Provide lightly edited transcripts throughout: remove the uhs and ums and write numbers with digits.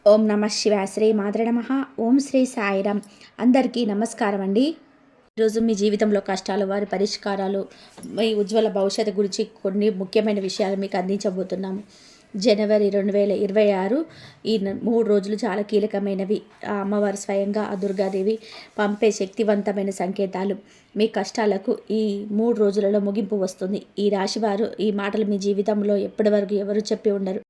ఓం నమ శివాయ. శ్రీ మాత్రే నమః. ఓం శ్రీ సాయిరామ్. అందరికీ నమస్కారం అండి. ఈరోజు మీ జీవితంలో కష్టాలు, వారి పరిష్కారాలు, మీ ఉజ్వల భవిష్యత్తు గురించి కొన్ని ముఖ్యమైన విషయాలు మీకు అందించబోతున్నాము. జనవరి 2026 ఈ 3 రోజులు చాలా కీలకమైనవి. ఆ అమ్మవారు స్వయంగా ఆ దుర్గాదేవి పంపే శక్తివంతమైన సంకేతాలు. మీ కష్టాలకు ఈ 3 రోజులలో ముగింపు వస్తుంది. ఈ రాశివారు ఈ మాటలు మీ జీవితంలో ఎప్పటి వరకు ఎవరు చెప్పి ఉండరు.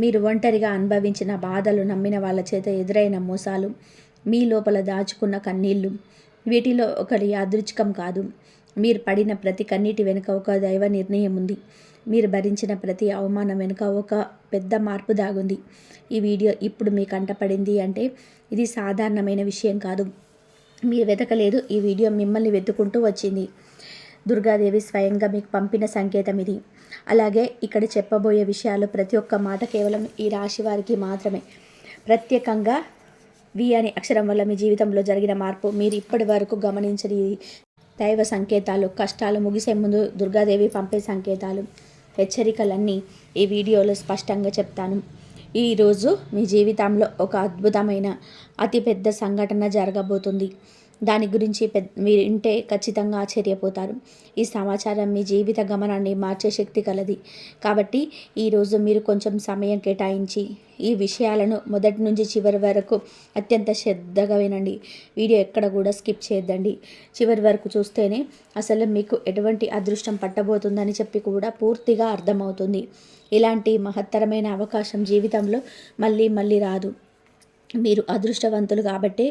మీరు ఒంటరిగా అనుభవించిన బాధలు, నమ్మిన వాళ్ళ చేత ఎదురైన మోసాలు, మీ లోపల దాచుకున్న కన్నీళ్ళు, వీటిలో ఒకటి యాదృచ్ఛికం కాదు. మీరు పడిన ప్రతి కన్నీటి వెనుక ఒక దైవ నిర్ణయం ఉంది. మీరు భరించిన ప్రతి అవమానం వెనుక ఒక పెద్ద మార్పు దాగుంది. ఈ వీడియో ఇప్పుడు మీ కంటపడింది అంటే ఇది సాధారణమైన విషయం కాదు. మీరు వెతకలేదు, ఈ వీడియో మిమ్మల్ని వెతుకుంటూ వచ్చింది. దుర్గాదేవి స్వయంగా మీకు పంపిన సంకేతం ఇది. అలాగే ఇక్కడ చెప్పబోయే విషయాలు ప్రతి ఒక్క మాట కేవలం ఈ రాశి వారికి మాత్రమే. ప్రత్యేకంగా వి అనే అక్షరం వల్ల మీ జీవితంలో జరిగిన మార్పు, మీరు ఇప్పటి వరకు గమనించని దైవ సంకేతాలు, కష్టాలు ముగిసే ముందు దుర్గాదేవి పంపే సంకేతాలు, హెచ్చరికలన్నీ ఈ వీడియోలో స్పష్టంగా చెప్తాను. ఈరోజు మీ జీవితంలో ఒక అద్భుతమైన అతిపెద్ద సంఘటన జరగబోతుంది. దాని గురించి మీరు వింటే ఖచ్చితంగా ఆశ్చర్యపోతారు. ఈ సమాచారం మీ జీవిత గమనాన్ని మార్చే శక్తి కలది. కాబట్టి ఈరోజు మీరు కొంచెం సమయం కేటాయించి ఈ విషయాలను మొదటి నుంచి చివరి వరకు అత్యంత శ్రద్ధగా వినండి. వీడియో ఎక్కడ కూడా స్కిప్ చేయొద్దండి. చివరి వరకు చూస్తేనే అసలు మీకు ఎటువంటి అదృష్టం పట్టబోతుందని చెప్పి కూడా పూర్తిగా అర్థమవుతుంది. ఇలాంటి మహత్తరమైన అవకాశం జీవితంలో మళ్ళీ మళ్ళీ రాదు. మీరు అదృష్టవంతులు కాబట్టే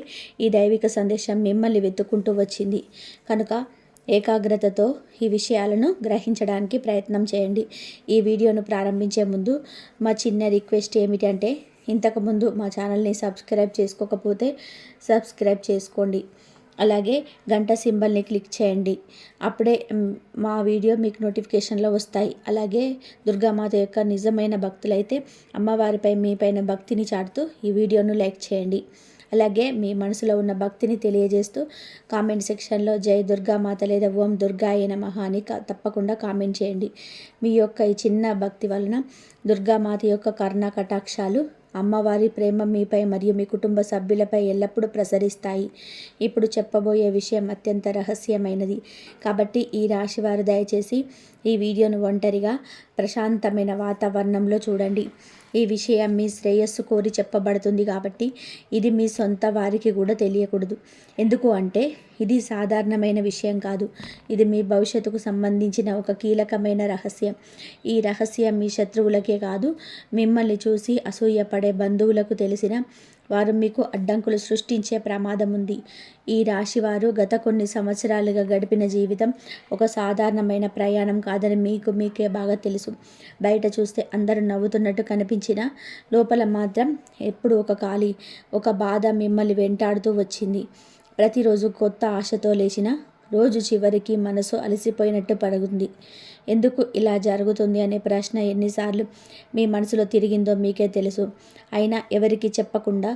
ఈ దైవిక సందేశం మిమ్మల్ని వెతుక్కుంటూ వచ్చింది. కనుక ఏకాగ్రతతో ఈ విషయాలను గ్రహించడానికి ప్రయత్నం చేయండి. ఈ వీడియోను ప్రారంభించే ముందు మా చిన్న రిక్వెస్ట్ ఏమిటంటే, ఇంతకుముందు మా ఛానల్ని సబ్స్క్రైబ్ చేసుకోకపోతే సబ్స్క్రైబ్ చేసుకోండి. అలాగే గంట సింబల్ని క్లిక్ చేయండి. అప్పుడే మా వీడియో మీకు నోటిఫికేషన్లో వస్తాయి. అలాగే దుర్గామాత యొక్క నిజమైన భక్తులైతే అమ్మవారిపై మీపైన భక్తిని చాటుతూ ఈ వీడియోను లైక్ చేయండి. అలాగే మీ మనసులో ఉన్న భక్తిని తెలియజేస్తూ కామెంట్ సెక్షన్లో జై దుర్గామాత లేదా ఓం దుర్గాయ నమః అని తప్పకుండా కామెంట్ చేయండి. మీ యొక్క ఈ చిన్న భక్తి వలన దుర్గామాత యొక్క కరుణా కటాక్షాలు, అమ్మవారి ప్రేమ మీపై మరియు మీ కుటుంబ సభ్యులపై ఎల్లప్పుడూ ప్రసరిస్తాయి. ఇప్పుడు చెప్పబోయే విషయం అత్యంత రహస్యమైనది. కాబట్టి ఈ రాశివారు దయచేసి ఈ వీడియోను ఒంటరిగా ప్రశాంతమైన వాతావరణంలో చూడండి. ఈ విషయం మీ శ్రేయస్సు కోరి చెప్పబడుతుంది కాబట్టి ఇది మీ సొంత వారికి కూడా తెలియకూడదు. ఎందుకు అంటే ఇది సాధారణమైన విషయం కాదు. ఇది మీ భవిష్యత్తుకు సంబంధించిన ఒక కీలకమైన రహస్యం. ఈ రహస్యం మీ శత్రువులకే కాదు, మిమ్మల్ని చూసి అసూయపడే బంధువులకు తెలిసిన వారు మీకు అడ్డంకులు సృష్టించే ప్రమాదం ఉంది. ఈ రాశివారు గత కొన్ని సంవత్సరాలుగా గడిపిన జీవితం ఒక సాధారణమైన ప్రయాణం కాదని మీకే బాగా తెలుసు. బయట చూస్తే అందరూ నవ్వుతున్నట్టు కనిపించినా లోపల మాత్రం ఎప్పుడు ఒక బాధ మిమ్మల్ని వెంటాడుతూ వచ్చింది. ప్రతిరోజు కొత్త ఆశతో లేచిన రోజు చివరికి మనసు అలసిపోయినట్టు పడుతుంది. ఎందుకు ఇలా జరుగుతుంది అనే ప్రశ్న ఎన్నిసార్లు మీ మనసులో తిరిగిందో మీకే తెలుసు. అయినా ఎవరికి చెప్పకుండా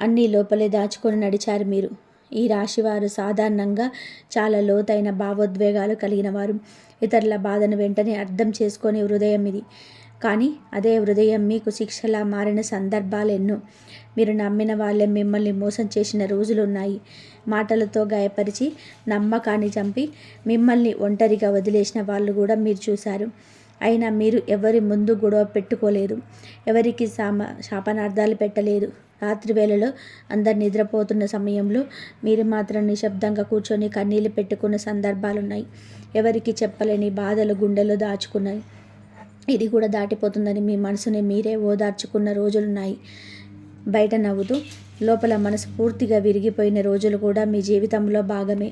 అన్నీ లోపలే దాచుకొని నడిచారు మీరు. ఈ రాశివారు సాధారణంగా చాలా లోతైన భావోద్వేగాలు కలిగిన వారు. ఇతరుల బాధను వెంటనే అర్థం చేసుకొని హృదయం ఇది. కానీ అదే హృదయం మీకు శిక్షలా మారిన సందర్భాలు ఎన్నో. మీరు నమ్మిన వాళ్ళే మిమ్మల్ని మోసం చేసిన రోజులున్నాయి. మాటలతో గాయపరిచి నమ్మకాన్ని చంపి మిమ్మల్ని ఒంటరిగా వదిలేసిన వాళ్ళు కూడా మీరు చూశారు. అయినా మీరు ఎవరి ముందు గొడవ పెట్టుకోలేదు, ఎవరికి శాపనార్థాలు పెట్టలేదు. రాత్రి వేళలో అందరు నిద్రపోతున్న సమయంలో మీరు మాత్రం నిశ్శబ్దంగా కూర్చొని కన్నీళ్ళు పెట్టుకున్న సందర్భాలున్నాయి. ఎవరికి చెప్పలేని బాధలు గుండెలో దాచుకున్నాయి. ఇది కూడా దాటిపోతుందని మీ మనసుని మీరే ఓదార్చుకున్న రోజులున్నాయి. బయట నవ్వుతూ లోపల మనసు పూర్తిగా విరిగిపోయిన రోజులు కూడా మీ జీవితంలో భాగమే.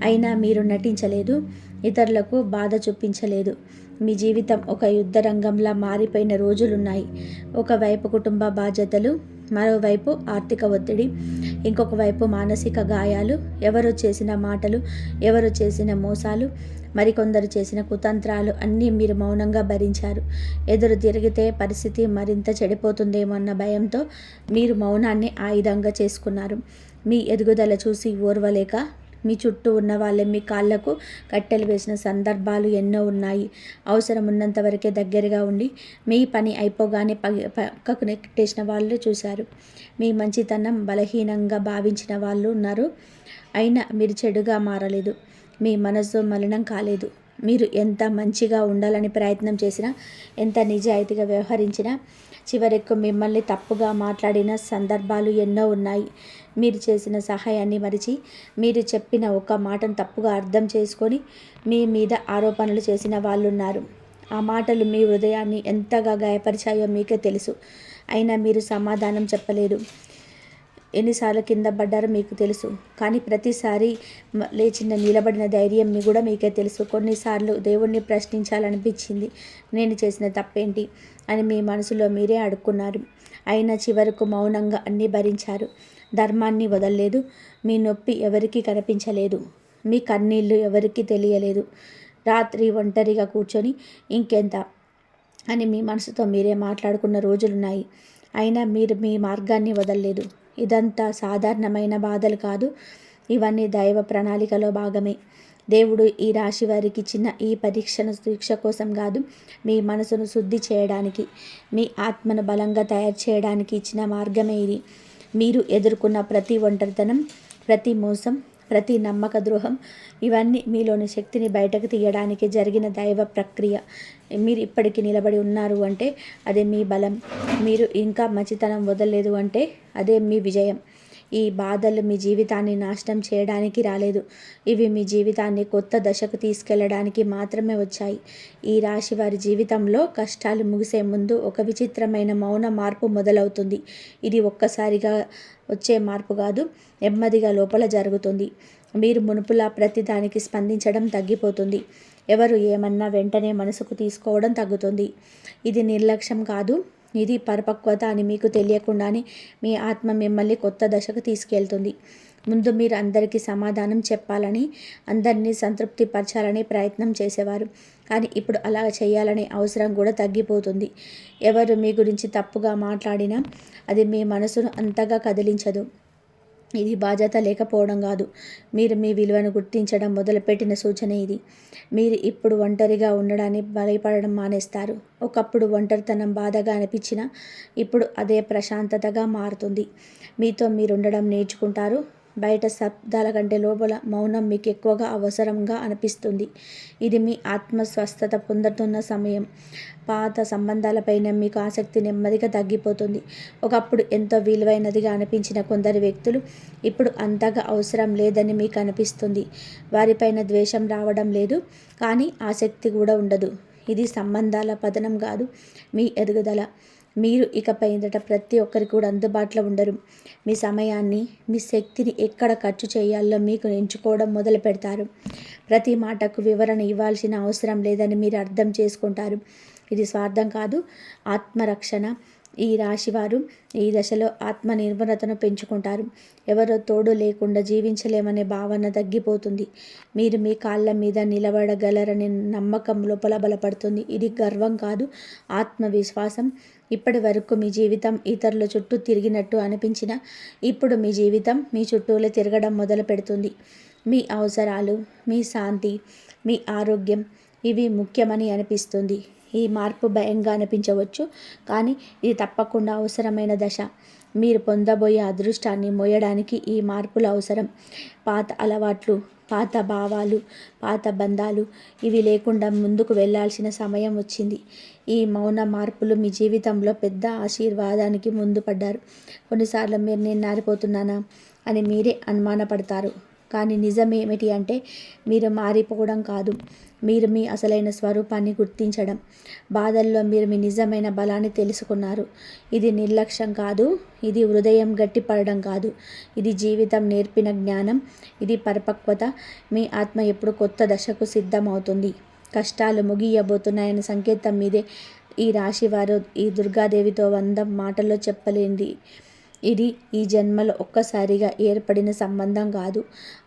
అయినా మీరు నటించలేదు, ఇతరులకు బాధ చూపించలేదు. మీ జీవితం ఒక యుద్ధ రంగంలా మారిపోయిన రోజులున్నాయి. ఒకవైపు కుటుంబ బాధ్యతలు, మరోవైపు ఆర్థిక ఒత్తిడి, ఇంకొక వైపు మానసిక గాయాలు, ఎవరు చేసిన మాటలు, ఎవరు చేసిన మోసాలు, మరికొందరు చేసిన కుతంత్రాలు అన్నీ మీరు మౌనంగా భరించారు. ఎదురు తిరిగితే పరిస్థితి మరింత చెడిపోతుందేమో అన్న భయంతో మీరు మౌనాన్ని ఆయుధంగా చేసుకున్నారు. మీ ఎదుగుదల చూసి ఓర్వలేక మీ చుట్టూ ఉన్న వాళ్ళే మీ కాళ్లకు కట్టెలు వేసిన సందర్భాలు ఎన్నో ఉన్నాయి. అవసరం ఉన్నంత వరకే దగ్గరగా ఉండి మీ పని అయిపోగానే పక్కకు నెట్టేసిన వాళ్ళు చూశారు. మీ మంచితనం బలహీనంగా భావించిన వాళ్ళు ఉన్నారు. అయినా మీరు చెడుగా మారలేదు. మీ మనసు మలినం కాలేదు. మీరు ఎంత మంచిగా ఉండాలని ప్రయత్నం చేసినా, ఎంత నిజాయితీగా వ్యవహరించినా చివరకు మిమ్మల్ని తప్పుగా మాట్లాడిన సందర్భాలు ఎన్నో ఉన్నాయి. మీరు చేసిన సహాయాన్ని మరిచి, మీరు చెప్పిన ఒక మాటను తప్పుగా అర్థం చేసుకొని మీ మీద ఆరోపణలు చేసిన వాళ్ళున్నారు. ఆ మాటలు మీ హృదయాన్ని ఎంతగా గాయపరిచాయో మీకే తెలుసు. అయినా మీరు సమాధానం చెప్పలేదు. ఎన్నిసార్లు కింద పడ్డారో మీకు తెలుసు. కానీ ప్రతిసారి లేచిన నిలబడిన ధైర్యం కూడా మీకే తెలుసు. కొన్నిసార్లు దేవుణ్ణి ప్రశ్నించాలనిపించింది. నేను చేసిన తప్పేంటి అని మీ మనసులో మీరే అడుక్కున్నారు. అయినా చివరకు మౌనంగా అన్నీ భరించారు. ధర్మాన్ని వదలలేదు. మీ నొప్పి ఎవరికీ కనిపించలేదు. మీ కన్నీళ్ళు ఎవరికీ తెలియలేదు. రాత్రి ఒంటరిగా కూర్చొని ఇంకెంత అని మీ మనసుతో మీరే మాట్లాడుకున్న రోజులున్నాయి. అయినా మీరు మీ మార్గాన్ని వదలలేదు. ఇదంతా సాధారణమైన బాధలు కాదు. ఇవన్నీ దైవ ప్రణాళికలో భాగమే. దేవుడు ఈ రాశి వారికి ఇచ్చిన ఈ శిక్ష కోసం కాదు, మీ మనసును శుద్ధి చేయడానికి, మీ ఆత్మను బలంగా తయారు చేయడానికి ఇచ్చిన మార్గమే ఇది. మీరు ఎదుర్కొన్న ప్రతి ఒంటరితనం, ప్రతి మోసం, ప్రతి నమ్మక ద్రోహం, ఇవన్నీ మీలోని శక్తిని బయటకు తీయడానికి జరిగిన దైవ ప్రక్రియ. మీరు ఇప్పటికీ నిలబడి ఉన్నారు అంటే అదే మీ బలం. మీరు ఇంకా మంచితనం వదలలేదు అంటే అదే మీ విజయం. ఈ బాధలు మీ జీవితాన్ని నాశనం చేయడానికి రాలేదు. ఇవి మీ జీవితాన్ని కొత్త దశకు తీసుకెళ్లడానికి మాత్రమే వచ్చాయి. ఈ రాశి వారి జీవితంలో కష్టాలు ముగిసే ముందు ఒక విచిత్రమైన మౌన మార్పు మొదలవుతుంది. ఇది ఒక్కసారిగా వచ్చే మార్పు కాదు, నెమ్మదిగా లోపల జరుగుతుంది. మీరు మునుపులా ప్రతిదానికి స్పందించడం తగ్గిపోతుంది. ఎవరు ఏమన్నా వెంటనే మనసుకు తీసుకోవడం తగ్గుతుంది. ఇది నిర్లక్ష్యం కాదు, ఇది పరిపక్వత అని మీకు తెలియకుండానే మీ ఆత్మ మిమ్మల్ని కొత్త దశకు తీసుకెళ్తుంది. ముందు మీరు అందరికీ సమాధానం చెప్పాలని, అందరినీ సంతృప్తి పరచాలని ప్రయత్నం చేసేవారు. కానీ ఇప్పుడు అలా చేయాలనే అవసరం కూడా తగ్గిపోతుంది. ఎవరు మీ గురించి తప్పుగా మాట్లాడినా అది మీ మనసును అంతగా కదిలించదు. ఇది బాధ్యత లేకపోవడం కాదు, మీరు మీ విలువను గుర్తించడం మొదలుపెట్టిన సూచన ఇది. మీరు ఇప్పుడు ఒంటరిగా ఉండడాన్ని భయపడడం మానేస్తారు. ఒకప్పుడు ఒంటరితనం బాధగా అనిపించినా ఇప్పుడు అదే ప్రశాంతతగా మారుతుంది. మీతో మీరు ఉండడం నేర్చుకుంటారు. బయట శబ్దాల కంటే లోపల మౌనం మీకు ఎక్కువగా అవసరంగా అనిపిస్తుంది. ఇది మీ ఆత్మ స్వస్థత పొందుతున్న సమయం. పాత సంబంధాలపైన మీకు ఆసక్తి నెమ్మదిగా తగ్గిపోతుంది. ఒకప్పుడు ఎంతో విలువైనదిగా అనిపించిన కొందరు వ్యక్తులు ఇప్పుడు అంతగా అవసరం లేదని మీకు అనిపిస్తుంది. వారిపైన ద్వేషం రావడం లేదు, కానీ ఆసక్తి కూడా ఉండదు. ఇది సంబంధాల పతనం కాదు, మీ ఎదుగుదల. మీరు ఇకపై ప్రతి ఒక్కరికి కూడా అందుబాటులో ఉండరు. మీ సమయాన్ని, మీ శక్తిని ఎక్కడ ఖర్చు చేయాలో మీకు ఎంచుకోవడం మొదలు పెడతారు. ప్రతి మాటకు వివరణ ఇవ్వాల్సిన అవసరం లేదని మీరు అర్థం చేసుకుంటారు. ఇది స్వార్థం కాదు, ఆత్మరక్షణ. ఈ రాశివారు ఈ దశలో ఆత్మ నిర్భరతను పెంచుకుంటారు. ఎవరో తోడు లేకుండా జీవించలేమనే భావన తగ్గిపోతుంది. మీరు మీ కాళ్ళ మీద నిలబడగలరనే నమ్మకం లోపల బలపడుతుంది. ఇది గర్వం కాదు, ఆత్మవిశ్వాసం. ఇప్పటి వరకు మీ జీవితం ఇతరుల చుట్టూ తిరిగినట్టు అనిపించినా ఇప్పుడు మీ జీవితం మీ చుట్టూలే తిరగడం మొదలు పెడుతుంది. మీ అవసరాలు, మీ శాంతి, మీ ఆరోగ్యం ఇవి ముఖ్యమని అనిపిస్తుంది. ఈ మార్పు భయంగా అనిపించవచ్చు, కానీ ఇది తప్పకుండా అవసరమైన దశ. మీరు పొందబోయే అదృష్టాన్ని మోయడానికి ఈ మార్పులు అవసరం. పాత అలవాట్లు, పాత భావాలు, పాత బంధాలు ఇవి లేకుండా ముందుకు వెళ్ళాల్సిన సమయం వచ్చింది. ఈ మౌన మార్పులు మీ జీవితంలో పెద్ద ఆశీర్వాదానికి ముందు పడ్డారు. కొన్నిసార్లు మీరు నేను మారిపోతున్నానా అని మీరే అనుమానపడతారు. కానీ నిజం ఏమిటి అంటే మీరు మారిపోవడం కాదు, మీరు మీ అసలైన స్వరూపాన్ని గుర్తించడం. బాధల్లో మీరు మీ నిజమైన బలాన్ని తెలుసుకున్నారు. ఇది నిర్లక్ష్యం కాదు, ఇది హృదయం గట్టిపడడం కాదు, ఇది జీవితం నేర్పిన జ్ఞానం, ఇది పరిపక్వత. మీ ఆత్మ ఎప్పుడు కొత్త దశకు సిద్ధమవుతుంది. కష్టాలు ముగియబోతున్నాయన్న సంకేతం మీదే. ఈ రాశి వారు ఈ దుర్గాదేవితో 100 మాటల్లో చెప్పలేంది. ఇది ఈ జన్మలో ఒక్కసారిగా ఏర్పడిన సంబంధం కాదు,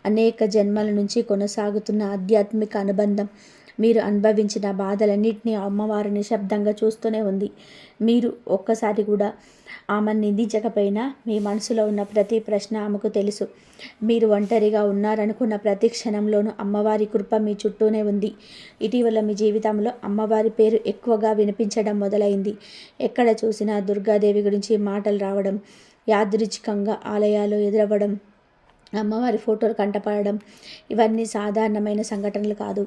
అనేక జన్మల నుంచి కొనసాగుతున్న ఆధ్యాత్మిక అనుబంధం. మీరు అనుభవించిన బాధలన్నింటినీ అమ్మవారు నిశ్శబ్దంగా చూస్తూనే ఉంది. మీరు ఒక్కసారి కూడా ఆమెను నిందించకపోయినా మీ మనసులో ఉన్న ప్రతి ప్రశ్న ఆమెకు తెలుసు. మీరు ఒంటరిగా ఉన్నారనుకున్న ప్రతి క్షణంలోనూ అమ్మవారి కృప మీ చుట్టూనే ఉంది. ఇటీవల మీ జీవితంలో అమ్మవారి పేరు ఎక్కువగా వినిపించడం మొదలైంది. ఎక్కడ చూసినా దుర్గాదేవి గురించి మాటలు రావడం, యాదృచ్ఛికంగా ఆలయాలు ఎదురవ్వడం, అమ్మవారి ఫోటోలు కంటపడడం, ఇవన్నీ సాధారణమైన సంఘటనలు కాదు.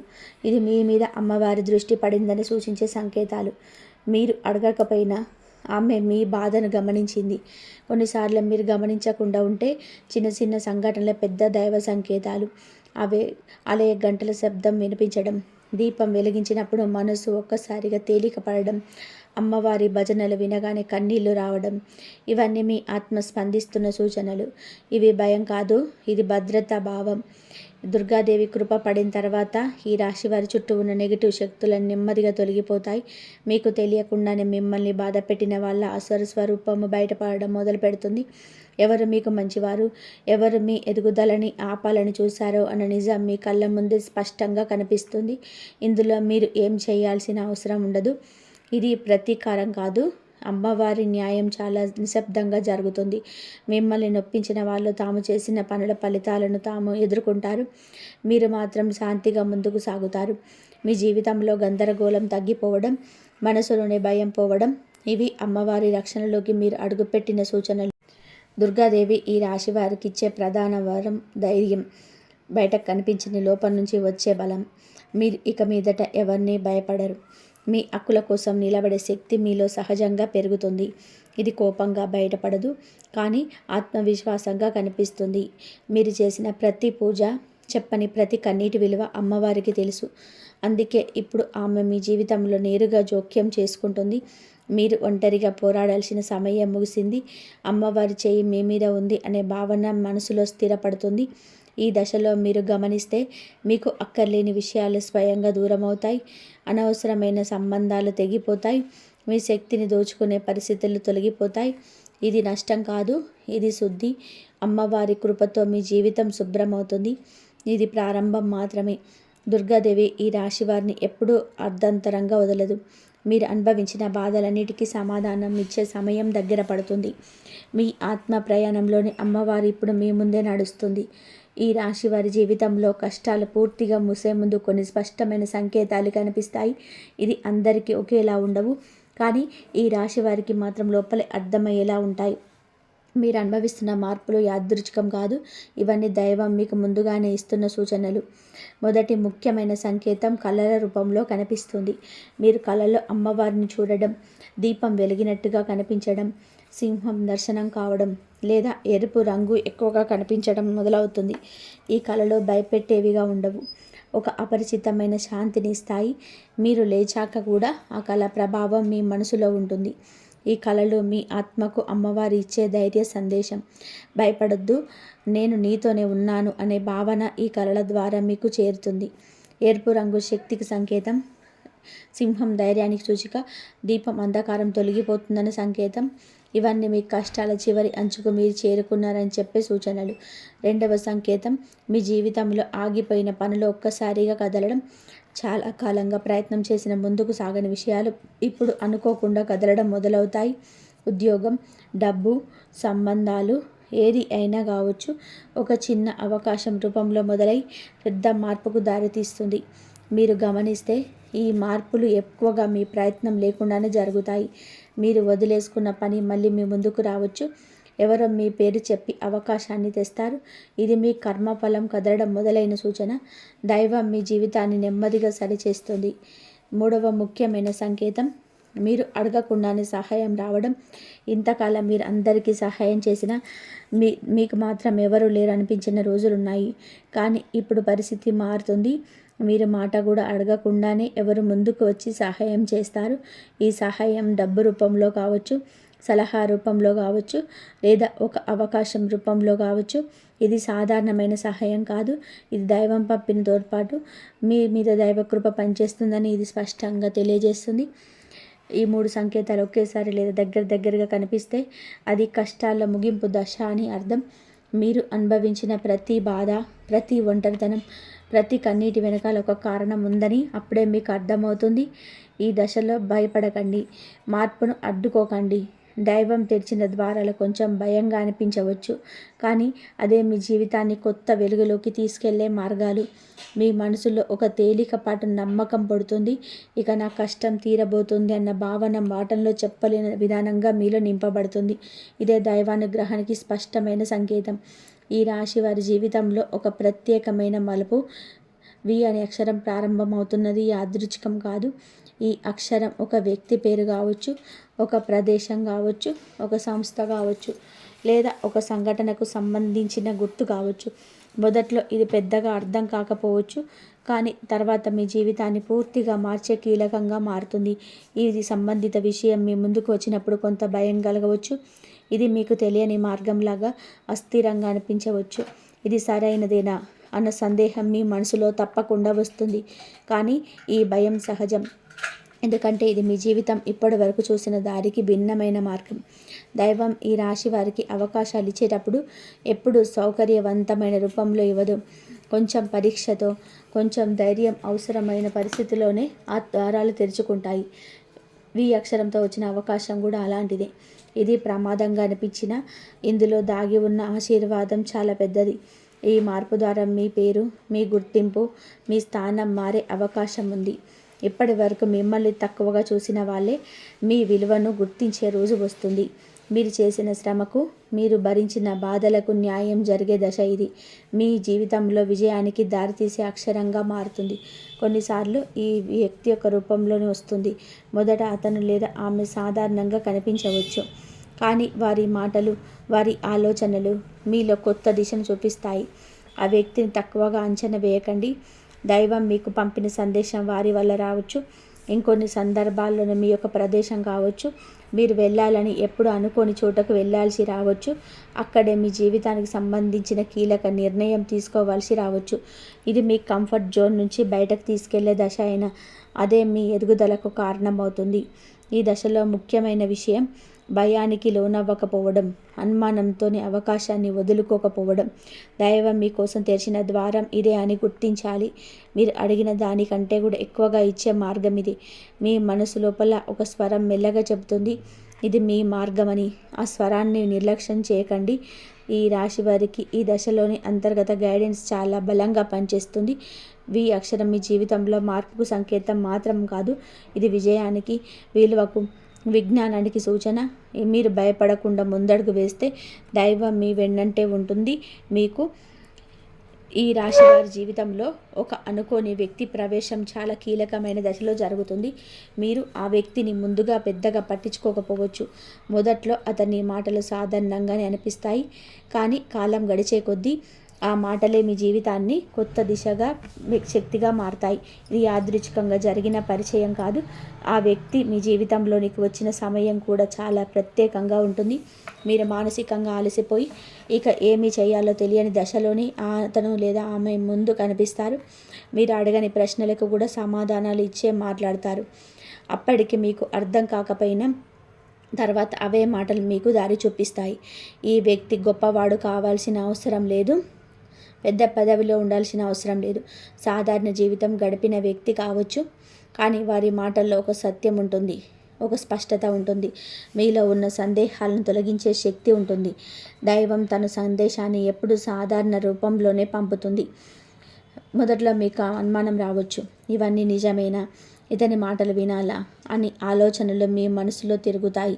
ఇది మీ మీద అమ్మవారి దృష్టి పడిందని సూచించే సంకేతాలు. మీరు అడగకపోయినా ఆమె మీ బాధను గమనించింది. కొన్నిసార్లు మీరు గమనించకుండా ఉంటే చిన్న చిన్న సంఘటనల పెద్ద దైవ సంకేతాలు. అవే ఆలయ గంటల శబ్దం వినిపించడం, దీపం వెలిగించినప్పుడు మనసు ఒక్కసారిగా తేలిక పడడం, అమ్మవారి భజనలు వినగానే కన్నీళ్లు రావడం, ఇవన్నీ మీ ఆత్మ స్పందిస్తున్న సూచనలు. ఇవి భయం కాదు, ఇది భద్రతా భావం. దుర్గాదేవి కృప పడిన తర్వాత ఈ రాశి వారి చుట్టూ ఉన్న నెగిటివ్ శక్తులను నెమ్మదిగా తొలగిపోతాయి. మీకు తెలియకుండానే మిమ్మల్ని బాధ పెట్టిన వాళ్ళ అసుర స్వరూపము బయటపడడం మొదలు పెడుతుంది. ఎవరు మీకు మంచివారు, ఎవరు మీ ఎదుగుదలని ఆపాలని చూశారో అన్న నిజం మీ కళ్ళ ముందే స్పష్టంగా కనిపిస్తుంది. ఇందులో మీరు ఏం చేయాల్సిన అవసరం ఉండదు. ఇది ప్రతీకారం కాదు, అమ్మవారి న్యాయం చాలా నిశ్శబ్దంగా జరుగుతుంది. మిమ్మల్ని నొప్పించిన వాళ్ళు తాము చేసిన పనుల ఫలితాలను తాము ఎదుర్కొంటారు. మీరు మాత్రం శాంతిగా ముందుకు సాగుతారు. మీ జీవితంలో గందరగోళం తగ్గిపోవడం, మనసులోనే భయం పోవడం, ఇవి అమ్మవారి రక్షణలోకి మీరు అడుగుపెట్టిన సూచనలు. దుర్గాదేవి ఈ రాశి వారికి ఇచ్చే ప్రధాన వరం ధైర్యం. బయటకు కనిపించిన లోపల నుంచి వచ్చే బలం. మీరు ఇక మీదట ఎవరిని భయపడరు. మీ హక్కుల కోసం నిలబడే శక్తి మీలో సహజంగా పెరుగుతుంది. ఇది కోపంగా బయటపడదు, కానీ ఆత్మవిశ్వాసంగా కనిపిస్తుంది. మీరు చేసిన ప్రతి పూజ, చెప్పని ప్రతి కన్నీటి విలువ అమ్మవారికి తెలుసు. అందుకే ఇప్పుడు ఆమె మీ జీవితంలో నేరుగా జోక్యం చేసుకుంటుంది. మీరు ఒంటరిగా పోరాడాల్సిన సమయం ముగిసింది. అమ్మవారి చేయి మీ మీద ఉంది అనే భావన మనసులో స్థిరపడుతుంది. ఈ దశలో మీరు గమనిస్తే మీకు అక్కర్లేని విషయాలు స్వయంగా దూరమవుతాయి. అనవసరమైన సంబంధాలు తెగిపోతాయి. మీ శక్తిని దోచుకునే పరిస్థితులు తొలగిపోతాయి. ఇది నష్టం కాదు, ఇది శుద్ధి. అమ్మవారి కృపతో మీ జీవితం శుభ్రమవుతుంది. ఇది ప్రారంభం మాత్రమే. దుర్గాదేవి ఈ రాశి వారిని ఎప్పుడూ అర్ధంతరంగా వదలదు. మీరు అనుభవించిన బాధలన్నిటికీ సమాధానం ఇచ్చే సమయం దగ్గర పడుతుంది. మీ ఆత్మ ప్రయాణంలోని అమ్మవారు ఇప్పుడు మీ ముందే నడుస్తుంది. ఈ రాశి వారి జీవితంలో కష్టాలు పూర్తిగా ముసే ముందు కొన్ని స్పష్టమైన సంకేతాలు కనిపిస్తాయి. ఇది అందరికీ ఒకేలా ఉండవు, కానీ ఈ రాశి వారికి మాత్రం లోపలే అర్థమయ్యేలా ఉంటాయి. మీరు అనుభవిస్తున్న మార్పులు యాదృచ్ఛికం కాదు, ఇవన్నీ దైవం మీకు ముందుగానే ఇస్తున్న సూచనలు. మొదటి ముఖ్యమైన సంకేతం కళల రూపంలో కనిపిస్తుంది. మీరు కళలో అమ్మవారిని చూడడం, దీపం వెలిగినట్టుగా కనిపించడం, సింహం దర్శనం కావడం, లేదా ఎరుపు రంగు ఎక్కువగా కనిపించడం మొదలవుతుంది. ఈ కళలో భయపెట్టేవిగా ఉండవు, ఒక అపరిచితమైన శాంతిని ఇస్తాయి. మీరు లేచాక కూడా ఆ కళ ప్రభావం మీ మనసులో ఉంటుంది. ఈ కళలో మీ ఆత్మకు అమ్మవారు ఇచ్చే ధైర్య సందేశం. భయపడొద్దు, నేను నీతోనే ఉన్నాను అనే భావన ఈ కళల ద్వారా మీకు చేరుతుంది. ఎరుపు రంగు శక్తికి సంకేతం, సింహం ధైర్యానికి సూచిక, దీపం అంధకారం తొలగిపోతుందనే సంకేతం. ఇవన్నీ మీ కష్టాల చివరి అంచుకు మీరు చేరుకున్నారని చెప్పే సూచనలు. రెండవ సంకేతం, మీ జీవితంలో ఆగిపోయిన పనులు ఒక్కసారిగా కదలడం. చాలా కాలంగా ప్రయత్నం చేసిన ముందుకు సాగని విషయాలు ఇప్పుడు అనుకోకుండా కదలడం మొదలవుతాయి. ఉద్యోగం, డబ్బు, సంబంధాలు, ఏది అయినా కావచ్చు, ఒక చిన్న అవకాశం రూపంలో మొదలై పెద్ద మార్పుకు దారితీస్తుంది. మీరు గమనిస్తే ఈ మార్పులు ఎక్కువగా మీ ప్రయత్నం లేకుండానే జరుగుతాయి. మీరు వదిలేసుకున్న పని మళ్ళీ మీ ముందుకు రావచ్చు. ఎవరో మీ పేరు చెప్పి అవకాశాన్ని తెస్తారు. ఇది మీ కర్మఫలం కదలడం మొదలైన సూచన. దైవం మీ జీవితాన్ని నెమ్మదిగా సరిచేస్తుంది. మూడవ ముఖ్యమైన సంకేతం, మీరు అడగకుండానే సహాయం రావడం. ఇంతకాలం మీరు అందరికీ సహాయం చేసినా మీకు మాత్రం ఎవరు లేరు అనిపించిన రోజులున్నాయి. కానీ ఇప్పుడు పరిస్థితి మారుతుంది. మీరు మాట కూడా అడగకుండానే ఎవరు ముందుకు వచ్చి సహాయం చేస్తారు. ఈ సహాయం డబ్బు రూపంలో కావచ్చు, సలహా రూపంలో కావచ్చు, లేదా ఒక అవకాశం రూపంలో కావచ్చు. ఇది సాధారణమైన సహాయం కాదు, ఇది దైవం పంపిన తోడ్పాటు. మీ మీద దైవకృప పనిచేస్తుందని ఇది స్పష్టంగా తెలియజేస్తుంది. ఈ మూడు సంకేతాలు ఒకేసారి లేదా దగ్గరగా కనిపిస్తే అది కష్టాల ముగింపు దశ అని అర్థం. మీరు అనుభవించిన ప్రతి బాధ, ప్రతి ఒంటరితనం, ప్రతి కన్నీటి వెనకాల ఒక కారణం ఉందని అప్పుడే మీకు అర్థమవుతుంది. ఈ దశలో భయపడకండి, మార్పును అడ్డుకోకండి. దైవం తెరిచిన ద్వారాలు కొంచెం భయంగా అనిపించవచ్చు, కానీ అదే మీ జీవితాన్ని కొత్త వెలుగులోకి తీసుకెళ్లే మార్గాలు. మీ మనసులో ఒక తేలికపాటు నమ్మకం పడుతుంది. ఇక నా కష్టం తీరబోతుంది అన్న భావన మాటల్లో చెప్పలేని విధానంగా మీలో నింపబడుతుంది. ఇదే దైవానుగ్రహానికి స్పష్టమైన సంకేతం. ఈ రాశి వారి జీవితంలో ఒక ప్రత్యేకమైన మలుపు వి అనే అక్షరం ప్రారంభమవుతున్నది. యాదృచ్ఛికం కాదు. ఈ అక్షరం ఒక వ్యక్తి పేరు కావచ్చు, ఒక ప్రదేశం కావచ్చు, ఒక సంస్థ కావచ్చు, లేదా ఒక సంఘటనకు సంబంధించిన గుర్తు కావచ్చు. మొదట్లో ఇది పెద్దగా అర్థం కాకపోవచ్చు, కానీ తర్వాత మీ జీవితాన్ని పూర్తిగా మార్చే కీలకంగా మారుతుంది. ఇది సంబంధిత విషయం మీ ముందుకు వచ్చినప్పుడు కొంత భయం కలగవచ్చు. ఇది మీకు తెలియని మార్గంలాగా అస్థిరంగా అనిపించవచ్చు. ఇది సరైనదేనా అన్న సందేహం మీ మనసులో తప్పకుండా వస్తుంది. కానీ ఈ భయం సహజం, ఎందుకంటే ఇది మీ జీవితం ఇప్పటి వరకు చూసిన దారికి భిన్నమైన మార్గం. దైవం ఈ రాశి వారికి అవకాశాలు ఇచ్చేటప్పుడు ఎప్పుడు సౌకర్యవంతమైన రూపంలో ఇవ్వదు. కొంచెం పరీక్షతో, కొంచెం ధైర్యం అవసరమైన పరిస్థితిలోనే ఆ ద్వారాలు తెరుచుకుంటాయి. వి అక్షరంతో వచ్చిన అవకాశం కూడా అలాంటిదే. ఇది ప్రమాదంగా అనిపించినా ఇందులో దాగి ఉన్న ఆశీర్వాదం చాలా పెద్దది. ఈ మార్పు ద్వారా మీ పేరు, మీ గుర్తింపు, మీ స్థానం మారే అవకాశం ఉంది. ఇప్పటి వరకు మిమ్మల్ని తక్కువగా చూసిన వాళ్ళే మీ విలువను గుర్తించే రోజు వస్తుంది. మీరు చేసిన శ్రమకు, మీరు భరించిన బాధలకు న్యాయం జరిగే దశ ఇది. మీ జీవితంలో విజయానికి దారితీసే అక్షరంగా మారుతుంది. కొన్నిసార్లు ఈ వ్యక్తి యొక్క రూపంలోనే వస్తుంది. మొదట అతను లేదా ఆమె సాధారణంగా కనిపించవచ్చు, కానీ వారి మాటలు, వారి ఆలోచనలు మీలో కొత్త దిశను చూపిస్తాయి. ఆ వ్యక్తిని తక్కువగా అంచనా వేయకండి. దైవం మీకు పంపిన సందేశం వారి వల్ల రావచ్చు. ఇంకొన్ని సందర్భాల్లోనూ మీ యొక్క ప్రదేశం కావచ్చు. మీరు వెళ్ళాలని ఎప్పుడు అనుకోని చోటకు వెళ్ళాల్సి రావచ్చు. అక్కడే మీ జీవితానికి సంబంధించిన కీలక నిర్ణయం తీసుకోవాల్సి రావచ్చు. ఇది మీ కంఫర్ట్ జోన్ నుంచి బయటకు తీసుకెళ్లే దశ అయినా అదే మీ ఎదుగుదలకు కారణమవుతుంది. ఈ దశలో ముఖ్యమైన విషయం భయానికి లోనవ్వకపోవడం, అనుమానంతోని అవకాశాన్ని వదులుకోకపోవడం. దైవం మీకోసం తెరిచిన ద్వారం ఇదే అని గుర్తించాలి. మీరు అడిగిన దానికంటే కూడా ఎక్కువగా ఇచ్చే మార్గం ఇది. మీ మనసు లోపల ఒక స్వరం మెల్లగా చెబుతుంది, ఇది మీ మార్గమని. ఆ స్వరాన్ని నిర్లక్ష్యం చేయకండి. ఈ రాశి వారికి ఈ దశలోని అంతర్గత గైడెన్స్ చాలా బలంగా పనిచేస్తుంది. వి అక్షరం మీ జీవితంలో మార్పుకు సంకేతం మాత్రం కాదు, ఇది విజయానికి, విలువకు, విజ్ఞానానికి సూచన. మీరు భయపడకుండా ముందడుగు వేస్తే దైవం మీ వెన్నంటే ఉంటుంది. మీకు ఈ రాశి వారి జీవితంలో ఒక అనుకోని వ్యక్తి ప్రవేశం చాలా కీలకమైన దశలో జరుగుతుంది. మీరు ఆ వ్యక్తిని ముందుగా పెద్దగా పట్టించుకోకపోవచ్చు. మొదట్లో అతని మాటలు సాధారణంగానే అనిపిస్తాయి, కానీ కాలం గడిచే కొద్దీ ఆ మాటలే మీ జీవితాన్ని కొత్త దిశగా, శక్తిగా మారుతాయి. ఇది యాదృచ్ఛికంగా జరిగిన పరిచయం కాదు. ఆ వ్యక్తి మీ జీవితంలోనికి వచ్చిన సమయం కూడా చాలా ప్రత్యేకంగా ఉంటుంది. మీరు మానసికంగా అలసిపోయి ఇక ఏమి చేయాలో తెలియని దశలోని అతను లేదా ఆమె ముందు కనిపిస్తారు. మీరు అడగని ప్రశ్నలకు కూడా సమాధానాలు ఇచ్చే మాట్లాడతారు. అప్పటికి మీకు అర్థం కాకపోయినా తర్వాత అవే మాటలు మీకు దారి చూపిస్తాయి. ఈ వ్యక్తి గొప్పవాడు కావాల్సిన అవసరం లేదు, పెద్ద పదవిలో ఉండాల్సిన అవసరం లేదు. సాధారణ జీవితం గడిపిన వ్యక్తి కావచ్చు, కానీ వారి మాటల్లో ఒక సత్యం ఉంటుంది, ఒక స్పష్టత ఉంటుంది. మీలో ఉన్న సందేహాలను తొలగించే శక్తి ఉంటుంది. దైవం తన సందేశాన్ని ఎప్పుడు సాధారణ రూపంలోనే పంపుతుంది. మొదట్లో మీకు అనుమానం రావచ్చు, ఇవన్నీ నిజమేనా, ఇతని మాటలు వినాలా అని ఆలోచనలు మీ మనసులో తిరుగుతాయి.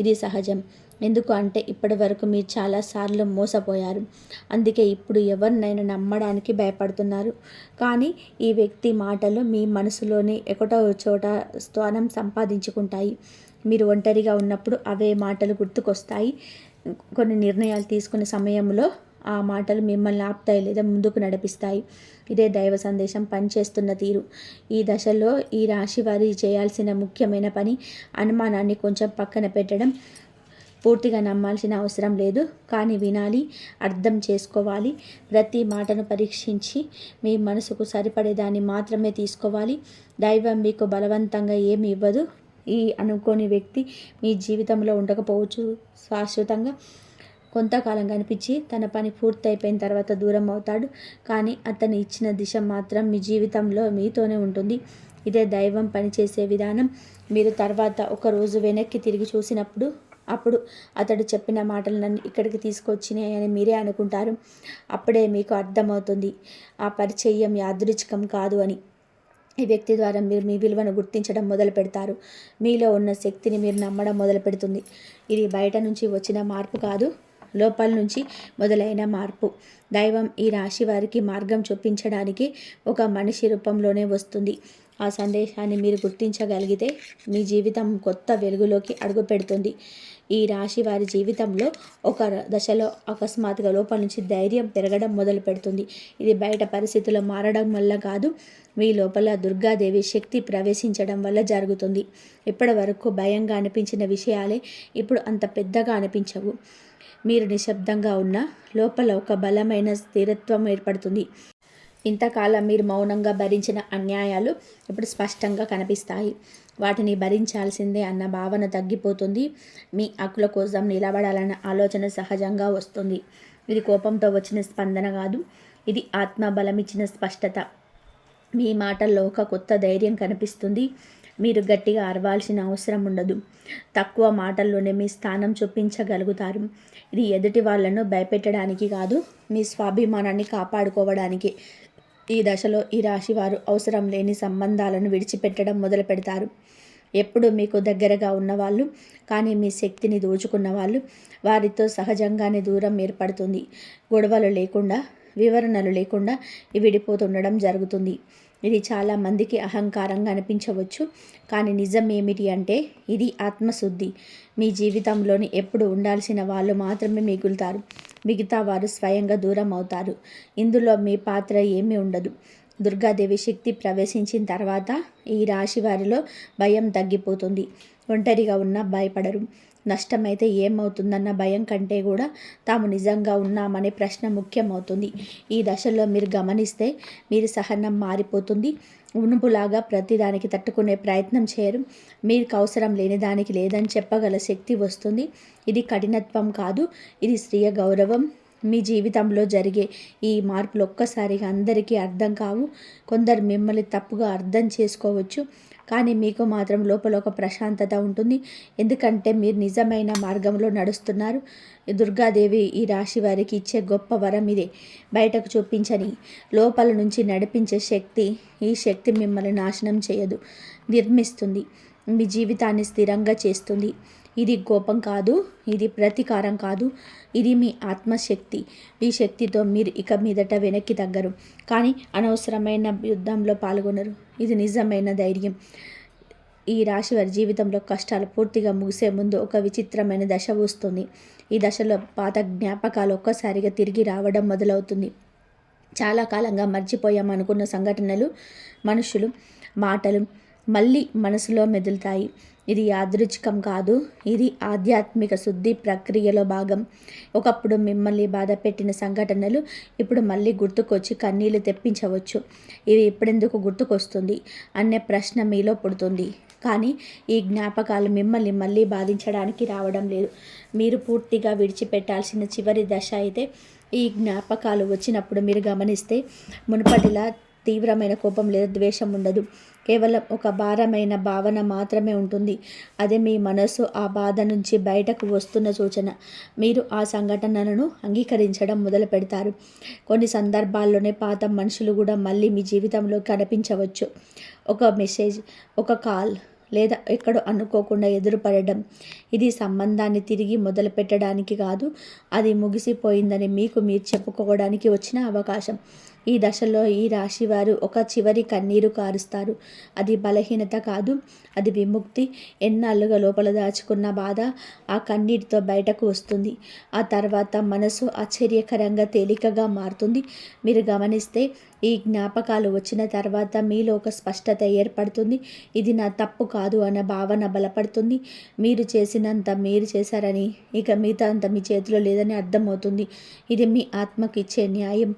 ఇది సహజం. ఎందుకు అంటే ఇప్పటి వరకు మీరు చాలాసార్లు మోసపోయారు. అందుకే ఇప్పుడు ఎవరినైనా నమ్మడానికి భయపడుతున్నారు. కానీ ఈ వ్యక్తి మాటలు మీ మనసులోనే ఎక్కడో చోట స్థానం సంపాదించుకుంటాయి. మీరు ఒంటరిగా ఉన్నప్పుడు అవే మాటలు గుర్తుకొస్తాయి. కొన్ని నిర్ణయాలు తీసుకునే సమయంలో ఆ మాటలు మిమ్మల్ని ఆపుతాయి లేదా ముందుకు నడిపిస్తాయి. ఇదే దైవ సందేశం పనిచేస్తున్న తీరు. ఈ దశలో ఈ రాశి వారి చేయాల్సిన ముఖ్యమైన పని అనుమానాన్ని కొంచెం పక్కన పెట్టడం. పూర్తిగా నమ్మాల్సిన అవసరం లేదు, కానీ వినాలి, అర్థం చేసుకోవాలి. ప్రతి మాటను పరీక్షించి మీ మనసుకు సరిపడేదాన్ని మాత్రమే తీసుకోవాలి. దైవం మీకు బలవంతంగా ఏమి ఇవ్వదు. ఈ అనుకోని వ్యక్తి మీ జీవితంలో ఉండకపోవచ్చు శాశ్వతంగా. కొంతకాలం కనిపించి తన పని పూర్తయిపోయిన తర్వాత దూరం అవుతాడు. కానీ అతను ఇచ్చిన దిశ మాత్రం మీ జీవితంలో మీతోనే ఉంటుంది. ఇదే దైవం పనిచేసే విధానం. మీరు తర్వాత ఒకరోజు వెనక్కి తిరిగి చూసినప్పుడు అప్పుడు అతడు చెప్పిన మాటలు నన్ను ఇక్కడికి తీసుకొచ్చినాయని మీరే అనుకుంటారు. అప్పుడే మీకు అర్థమవుతుంది ఆ పరిచయం యాదృచ్ఛికం కాదు అని. ఈ వ్యక్తి ద్వారా మీరు మీ విలువను గుర్తించడం మొదలు పెడతారు. మీలో ఉన్న శక్తిని మీరు నమ్మడం మొదలు పెడుతుంది. ఇది బయట నుంచి వచ్చిన మార్పు కాదు, లోపల నుంచి మొదలైన మార్పు. దైవం ఈ రాశి వారికి మార్గం చూపించడానికి ఒక మనిషి రూపంలోనే వస్తుంది. ఆ సందేశాన్ని మీరు గుర్తించగలిగితే మీ జీవితం కొత్త వెలుగులోకి అడుగు పెడుతుంది. ఈ రాశి వారి జీవితంలో ఒక దశలో అకస్మాత్తుగా లోపల నుంచి ధైర్యం పెరగడం మొదలు పెడుతుంది. ఇది బయట పరిస్థితులు మారడం వల్ల కాదు, మీ లోపల దుర్గాదేవి శక్తి ప్రవేశించడం వల్ల జరుగుతుంది. ఇప్పటి వరకు భయంగా అనిపించిన విషయాలే ఇప్పుడు అంత పెద్దగా అనిపించవు. మీరు నిశ్శబ్దంగా ఉన్న లోపల ఒక బలమైన స్థిరత్వం ఏర్పడుతుంది. ఇంతకాలం మీరు మౌనంగా భరించిన అన్యాయాలు ఇప్పుడు స్పష్టంగా కనిపిస్తాయి. వాటిని భరించాల్సిందే అన్న భావన తగ్గిపోతుంది. మీ హక్కుల కోసం నిలబడాలన్న ఆలోచన సహజంగా వస్తుంది. ఇది కోపంతో వచ్చిన స్పందన కాదు, ఇది ఆత్మ బలమిచ్చిన స్పష్టత. మీ మాటల్లో ఒక కొత్త ధైర్యం కనిపిస్తుంది. మీరు గట్టిగా అరవాల్సిన అవసరం ఉండదు. తక్కువ మాటల్లోనే మీ స్థానం చూపించగలుగుతారు. ఇది ఎదుటి వాళ్ళను భయపెట్టడానికి కాదు, మీ స్వాభిమానాన్ని కాపాడుకోవడానికి. ఈ దశలో ఈ రాశి వారు అవసరం లేని సంబంధాలను విడిచిపెట్టడం మొదలు పెడతారు. ఎప్పుడు మీకు దగ్గరగా ఉన్నవాళ్ళు కానీ మీ శక్తిని దోచుకున్న వాళ్ళు, వారితో సహజంగానే దూరం ఏర్పడుతుంది. గొడవలు లేకుండా, వివరణలు లేకుండా విడిపోతుండడం జరుగుతుంది. ఇది చాలా మందికి అహంకారంగా అనిపించవచ్చు, కానీ నిజం ఏమిటి అంటే ఇది ఆత్మశుద్ధి. మీ జీవితంలోని ఎప్పుడు ఉండాల్సిన వాళ్ళు మాత్రమే మిగులుతారు, మిగతా వారు స్వయంగా దూరం అవుతారు. ఇందులో మీ పాత్ర ఏమీ ఉండదు. దుర్గాదేవి శక్తి ప్రవేశించిన తర్వాత ఈ రాశి వారిలో భయం తగ్గిపోతుంది. ఒంటరిగా ఉన్నా భయపడరు. నష్టమైతే ఏమవుతుందన్న భయం కంటే కూడా తాము నిజంగా ఉన్నామనే ప్రశ్న ముఖ్యమవుతుంది. ఈ దశలో మీరు గమనిస్తే మీరు సహనం మారిపోతుంది. ఉనుపులాగా ప్రతిదానికి తట్టుకునే ప్రయత్నం చేయరు. మీకు అవసరం లేని దానికి లేదని చెప్పగల శక్తి వస్తుంది. ఇది కఠినత్వం కాదు, ఇది స్త్రీయ గౌరవం. మీ జీవితంలో జరిగే ఈ మార్పులు ఒక్కసారిగా అందరికీ అర్థం కావు. కొందరు మిమ్మల్ని తప్పుగా అర్థం చేసుకోవచ్చు, కానీ మీకు మాత్రం లోపల ఒక ప్రశాంతత ఉంటుంది. ఎందుకంటే మీరు నిజమైన మార్గంలో నడుస్తున్నారు. దుర్గాదేవి ఈ రాశి వారికి ఇచ్చే గొప్ప వరం ఇదే. బయటకు చూపించని, లోపల నుంచి నడిపించే శక్తి. ఈ శక్తి మిమ్మల్ని నాశనం చేయదు, నిర్మిస్తుంది. మీ జీవితాన్ని స్థిరంగా చేస్తుంది. ఇది కోపం కాదు, ఇది ప్రతీకారం కాదు, ఇది మీ ఆత్మశక్తి. ఈ శక్తితో మీరు ఇక మీదట వెనక్కి తగ్గరు, కానీ అనవసరమైన యుద్ధంలో పాల్గొనరు. ఇది నిజమైన ధైర్యం. ఈ రాశి వారి జీవితంలో కష్టాలు పూర్తిగా ముగిసే ముందు ఒక విచిత్రమైన దశ వస్తుంది. ఈ దశలో పాత జ్ఞాపకాలు ఒక్కసారిగా తిరిగి రావడం మొదలవుతుంది. చాలా కాలంగా మర్చిపోయామనుకున్న సంఘటనలు, మనుషులు, మాటలు మళ్ళీ మనసులో మెదులుతాయి. ఇది యాదృచ్ఛికం కాదు, ఇది ఆధ్యాత్మిక శుద్ధి ప్రక్రియలో భాగం. ఒకప్పుడు మిమ్మల్ని బాధ పెట్టిన సంఘటనలు ఇప్పుడు మళ్ళీ గుర్తుకొచ్చి కన్నీళ్లు తెప్పించవచ్చు. ఇవి ఇప్పుడెందుకు గుర్తుకొస్తుంది అనే ప్రశ్న మీలో పుడుతుంది. కానీ ఈ జ్ఞాపకాలు మిమ్మల్ని మళ్ళీ బాధించడానికి రావడం లేదు. మీరు పూర్తిగా విడిచిపెట్టాల్సిన చివరి దశ అయితే ఈ జ్ఞాపకాలు వచ్చినప్పుడు మీరు గమనిస్తే మునుపటిలా తీవ్రమైన కోపం లేదా ద్వేషం ఉండదు. కేవలం ఒక భారమైన భావన మాత్రమే ఉంటుంది. అదే మీ మనసు ఆ బాధ నుంచి బయటకు వస్తున్న సూచన. మీరు ఆ సంఘటనలను అంగీకరించడం మొదలు పెడతారు. కొన్ని సందర్భాల్లోనే పాత మనుషులు కూడా మళ్ళీ మీ జీవితంలో కనిపించవచ్చు. ఒక మెసేజ్, ఒక కాల్ లేదా ఎక్కడో అనుకోకుండా ఎదురుపడడం. ఇది సంబంధాన్ని తిరిగి మొదలు పెట్టడానికి కాదు, అది ముగిసిపోయిందని మీకు మీరు చెప్పుకోవడానికి వచ్చిన అవకాశం. ఈ దశలో ఈ రాశి వారు ఒక చివరి కన్నీరు కారుస్తారు. అది బలహీనత కాదు, అది విముక్తి. ఎన్నాళ్ళుగా లోపల దాచుకున్న బాధ ఆ కన్నీటితో బయటకు వస్తుంది. ఆ తర్వాత మనసు ఆశ్చర్యకరంగా తేలికగా మారుతుంది. మీరు గమనిస్తే ఈ జ్ఞాపకాలు వచ్చిన తర్వాత మీలో ఒక స్పష్టత ఏర్పడుతుంది. ఇది నా తప్పు కాదు అన్న భావన బలపడుతుంది. మీరు చేసినంత మీరు చేశారని, ఇక మిగతా అంత మీ చేతిలో లేదని అర్థమవుతుంది. ఇది మీ ఆత్మకి ఇచ్చే న్యాయం.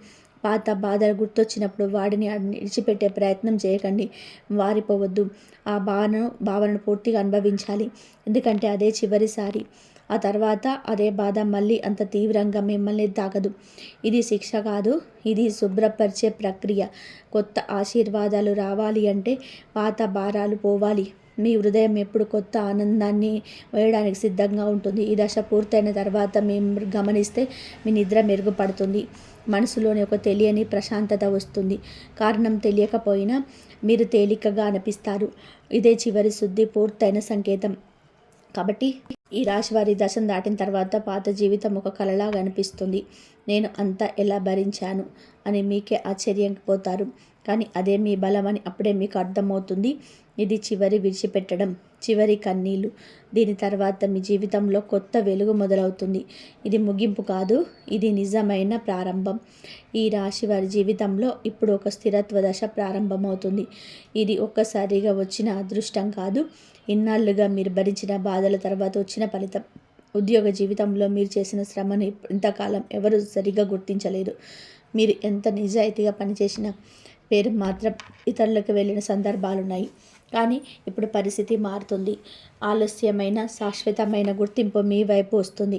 పాత బాధలు గుర్తొచ్చినప్పుడు వాడిని విడిచిపెట్టే ప్రయత్నం చేయకండి. వారిపోవద్దు. ఆ భావనను పూర్తిగా అనుభవించాలి. ఎందుకంటే అదే చివరిసారి. ఆ తర్వాత అదే బాధ మళ్ళీ అంత తీవ్రంగా మిమ్మల్ని తాకదు. ఇది శిక్ష కాదు, ఇది శుభ్రపరిచే ప్రక్రియ. కొత్త ఆశీర్వాదాలు రావాలి అంటే పాత భారాలు పోవాలి. మీ హృదయం ఎప్పుడు కొత్త ఆనందాన్ని వేయడానికి సిద్ధంగా ఉంటుంది. ఈ దశ పూర్తయిన తర్వాత మీరు గమనిస్తే మీ నిద్ర మెరుగుపడుతుంది. మనసులోని ఒక తెలియని ప్రశాంతత వస్తుంది. కారణం తెలియకపోయినా మీరు తేలికగా అనిపిస్తారు. ఇదే చివరి శుద్ధి పూర్తయిన సంకేతం. కాబట్టి ఈ రాశి వారి దశను దాటిన తర్వాత పాత జీవితం ఒక కలలాగా అనిపిస్తుంది. నేను అంతా ఎలా భరించాను అని మీకే ఆశ్చర్యపోతారు. కానీ అదే మీ బలం అని అప్పుడే మీకు అర్థమవుతుంది. ఇది చివరి విడిచిపెట్టడం, చివరి కన్నీళ్ళు. దీని తర్వాత మీ జీవితంలో కొత్త వెలుగు మొదలవుతుంది. ఇది ముగింపు కాదు, ఇది నిజమైన ప్రారంభం. ఈ రాశి వారి జీవితంలో ఇప్పుడు ఒక స్థిరత్వ దశ ప్రారంభమవుతుంది. ఇది ఒక్కసారిగా వచ్చిన అదృష్టం కాదు, ఇన్నాళ్ళుగా మీరు భరించిన బాధల తర్వాత వచ్చిన ఫలితం. ఉద్యోగ జీవితంలో మీరు చేసిన శ్రమను ఇంతకాలం ఎవరు సరిగ్గా గుర్తించలేదు. మీరు ఎంత నిజాయితీగా పనిచేసినా పేరు మాత్రం ఇతరులకు వెళ్ళిన సందర్భాలున్నాయి. కానీ ఇప్పుడు పరిస్థితి మారుతుంది. ఆలస్యమైన శాశ్వతమైన గుర్తింపు మీ వైపు వస్తుంది.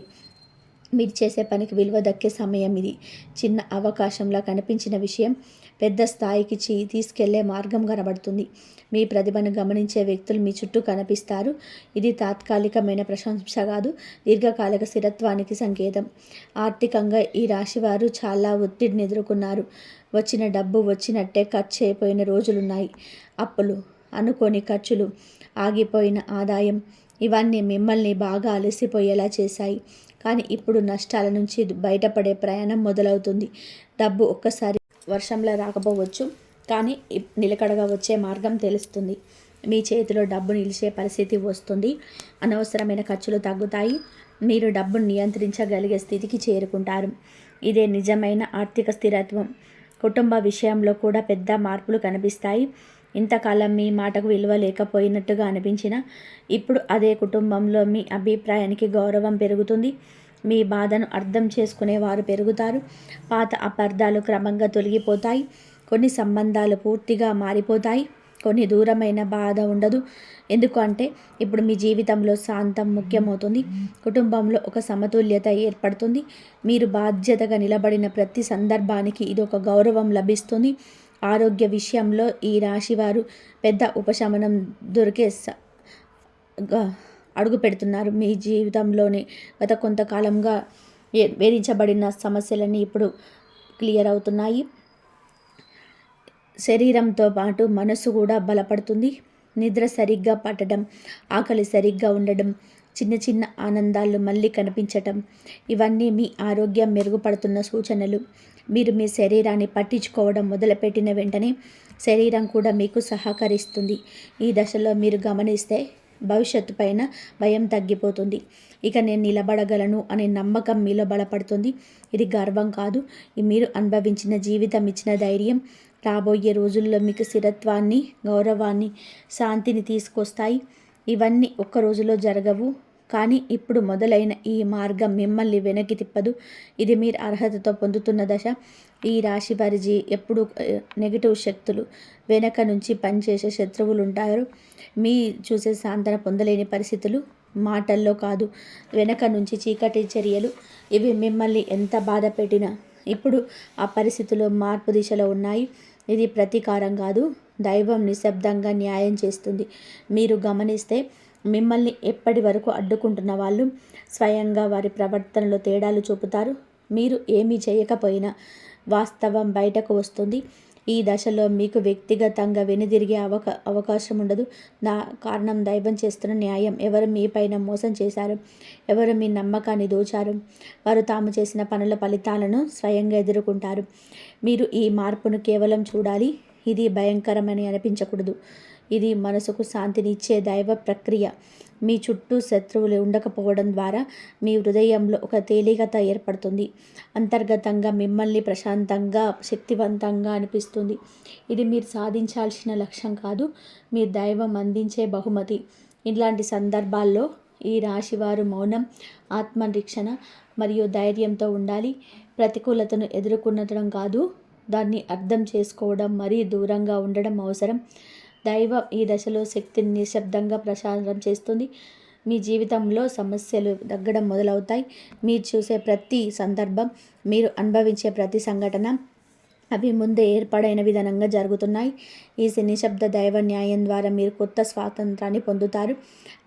మీరు చేసే పనికి విలువ దక్కే సమయం ఇది. చిన్న అవకాశంలా కనిపించిన విషయం పెద్ద స్థాయికి తీసుకెళ్లే మార్గం కనబడుతుంది. మీ ప్రతిభను గమనించే వ్యక్తులు మీ చుట్టూ కనిపిస్తారు. ఇది తాత్కాలికమైన ప్రశంస కాదు, దీర్ఘకాలిక స్థిరత్వానికి సంకేతం. ఆర్థికంగా ఈ రాశివారు చాలా ఒత్తిడిని ఎదుర్కొన్నారు. వచ్చిన డబ్బు వచ్చినట్టే ఖర్చు అయిపోయిన రోజులున్నాయి. అప్పులు, అనుకోని ఖర్చులు, ఆగిపోయిన ఆదాయం ఇవన్నీ మిమ్మల్ని బాగా అలసిపోయేలా చేశాయి. కానీ ఇప్పుడు నష్టాల నుంచి బయటపడే ప్రయాణం మొదలవుతుంది. డబ్బు ఒక్కసారి వర్షంలా రాకపోవచ్చు, కానీ నిలకడగా వచ్చే మార్గం తెలుస్తుంది. మీ చేతిలో డబ్బు నిలిచే పరిస్థితి వస్తుంది. అనవసరమైన ఖర్చులు తగ్గుతాయి. మీరు డబ్బును నియంత్రించగలిగే స్థితికి చేరుకుంటారు. ఇదే నిజమైన ఆర్థిక స్థిరత్వం. కుటుంబ విషయంలో కూడా పెద్ద మార్పులు కనిపిస్తాయి. ఇంతకాలం మీ మాటకు విలువ లేకపోయినట్టుగా అనిపించినా ఇప్పుడు అదే కుటుంబంలో మీ అభిప్రాయానికి గౌరవం పెరుగుతుంది. మీ బాధను అర్థం చేసుకునేవారు పెరుగుతారు. పాత అపార్థాలు క్రమంగా తొలగిపోతాయి. కొన్ని సంబంధాలు పూర్తిగా మారిపోతాయి. కొన్ని దూరమైన బాధ ఉండదు. ఎందుకంటే ఇప్పుడు మీ జీవితంలో శాంతం ముఖ్యమవుతుంది. కుటుంబంలో ఒక సమతుల్యత ఏర్పడుతుంది. మీరు బాధ్యతగా నిలబడిన ప్రతి సందర్భానికి ఇది ఒక గౌరవం లభిస్తుంది. ఆరోగ్య విషయంలో ఈ రాశివారు పెద్ద ఉపశమనం దొరికే అడుగు పెడుతున్నారు. మీ జీవితంలోని గత కొంతకాలంగా వేధించబడిన సమస్యలన్నీ ఇప్పుడు క్లియర్ అవుతున్నాయి. శరీరంతో పాటు మనసు కూడా బలపడుతుంది. నిద్ర సరిగ్గా పట్టడం, ఆకలి సరిగ్గా ఉండడం, చిన్న చిన్న ఆనందాలు మళ్ళీ కనిపించటం ఇవన్నీ మీ ఆరోగ్యం మెరుగుపడుతున్న సూచనలు. మీరు మీ శరీరాన్ని పట్టించుకోవడం మొదలుపెట్టిన వెంటనే శరీరం కూడా మీకు సహకరిస్తుంది. ఈ దశలో మీరు గమనిస్తే భవిష్యత్తు పైన భయం తగ్గిపోతుంది. ఇక నేను నిలబడగలను అనే నమ్మకం మీలో బలపడుతుంది. ఇది గర్వం కాదు, మీరు అనుభవించిన జీవితం ఇచ్చిన ధైర్యం. రాబోయే రోజుల్లో మీకు స్థిరత్వాన్ని, గౌరవాన్ని, శాంతిని తీసుకొస్తాయి. ఇవన్నీ ఒక్క రోజులో జరగవు, కానీ ఇప్పుడు మొదలైన ఈ మార్గం మిమ్మల్ని వెనక్కి తిప్పదు. ఇది మీరు అర్హతతో పొందుతున్న దశ. ఈ రాశి వారి ఎప్పుడు నెగిటివ్ శక్తులు, వెనక నుంచి పనిచేసే శత్రువులు ఉంటారు. మీ చూసే సాంతన పొందలేని పరిస్థితులు, మాటల్లో కాదు వెనక నుంచి చీకటి చర్యలు, ఇవి మిమ్మల్ని ఎంత బాధ పెట్టినా ఇప్పుడు ఆ పరిస్థితులు మార్పు దిశలో ఉన్నాయి. ఇది ప్రతీకారం కాదు, దైవం నిశ్శబ్దంగా న్యాయం చేస్తుంది. మీరు గమనిస్తే మిమ్మల్ని ఎప్పటి వరకు అడ్డుకుంటున్న వాళ్ళు స్వయంగా వారి ప్రవర్తనలో తేడాలు చూపుతారు. మీరు ఏమీ చేయకపోయినా వాస్తవం బయటకు వస్తుంది. ఈ దశలో మీకు వ్యక్తిగతంగా వెనుదిరిగే అవకాశం ఉండదు. కారణం దైవం చేస్తున్న న్యాయం. ఎవరు మీ పైన మోసం చేశారు, ఎవరు మీ నమ్మకాన్ని దోచారు, వారు తాము చేసిన పనుల ఫలితాలను స్వయంగా ఎదుర్కొంటారు. మీరు ఈ మార్పును కేవలం చూడాలి. ఇది భయంకరమని అనిపించకూడదు. ఇది మనసుకు శాంతినిచ్చే దైవ ప్రక్రియ. మీ చుట్టూ శత్రువులు ఉండకపోవడం ద్వారా మీ హృదయంలో ఒక తేలికత ఏర్పడుతుంది. అంతర్గతంగా మిమ్మల్ని ప్రశాంతంగా, శక్తివంతంగా అనిపిస్తుంది. ఇది మీరు సాధించాల్సిన లక్ష్యం కాదు, మీ దైవం అందించే బహుమతి. ఇలాంటి సందర్భాల్లో ఈ రాశివారు మౌనం, ఆత్మరక్షణ మరియు ధైర్యంతో ఉండాలి. ప్రతికూలతను ఎదుర్కొనడం కాదు, దాన్ని అర్థం చేసుకోవడం, మరీ దూరంగా ఉండడం అవసరం. దైవం ఈ దశలో శక్తిని నిశ్శబ్దంగా ప్రసారం చేస్తుంది. మీ జీవితంలో సమస్యలు తగ్గడం మొదలవుతాయి. మీరు చూసే ప్రతి సందర్భం, మీరు అనుభవించే ప్రతి సంఘటన అవి ముందే ఏర్పడైన విధానంగా జరుగుతున్నాయి. ఈ నిశ్శబ్ద దైవ న్యాయం ద్వారా మీరు కొత్త స్వాతంత్రాన్ని పొందుతారు.